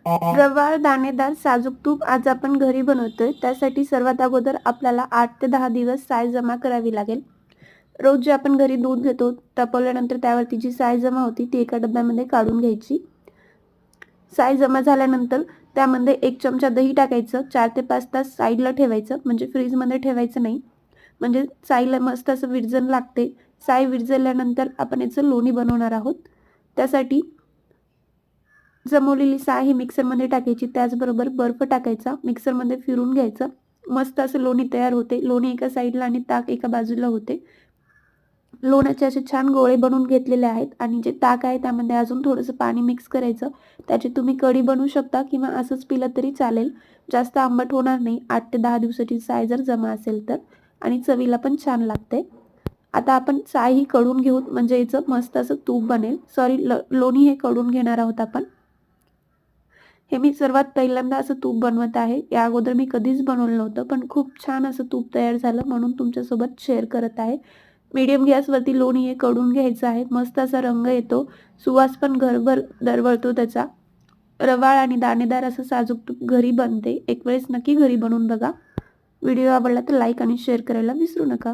रवाळ दाणेदार साजूक तूप आज आपण घरी बनवतोय. त्यासाठी सर्वात अगोदर आपल्याला 8 ते 10 दिवस साय जमा करावी लागेल. रोज जे आपण घरी दूध घेतो, तापवल्यानंतर त्यावरती जी साय जमा होती ती एका डब्यामध्ये काढून घ्यायची. साय जमा झाल्यानंतर त्यामध्ये 1 चमचा दही टाकायचं. 4 ते 5 तास साईडला ठेवायचं, म्हणजे फ्रीजमध्ये ठेवायचं नाही. म्हणजे सायला मस्त असं विरजण लागते. साय विरजल्यानंतर आपण याचं लोणी बनवणार आहोत. त्यासाठी जमवलेली साय ही मिक्सरमध्ये टाकायची. त्याचबरोबर बर्फ टाकायचा. मिक्सरमध्ये फिरून घ्यायचं. मस्त असं लोणी तयार होते. लोणी एका साईडला आणि ताक एका बाजूला होते. लोण्याचे असे छान गोळे बनवून घेतलेले आहेत आणि जे ताक आहे त्यामध्ये अजून थोडंसं पाणी मिक्स करायचं. त्याची तुम्ही कढी बनवू शकता किंवा असंच पिलं तरी चालेल. जास्त आंबट होणार नाही. 8 ते 10 दिवसाची साय जर जमा असेल तर, आणि चवीला पण छान लागते. आता आपण साय ही कढून घेऊ, म्हणजे याचं मस्त असं तूप बनेल. लोणी हे कढून घेणार आहोत आपण. हे मी सर्वात पहिल्यांदा असं तूप बनवत आहे. या अगोदर मी कधीच बनवलं नव्हतं, पण खूप छान असं तूप तयार झालं म्हणून तुमच्यासोबत शेअर करत आहे. मीडियम गॅसवरती लोणी हे कढून घ्यायचं आहे. मस्त असा रंग येतो. सुवास पण घरभर दरवळतो त्याचा. रवाळ आणि दाणेदार असं साजूक तूप घरी बनते. एक वेळेस नक्की घरी बनवून बघा. व्हिडिओ आवडला तर लाईक आणि शेअर करायला विसरू नका.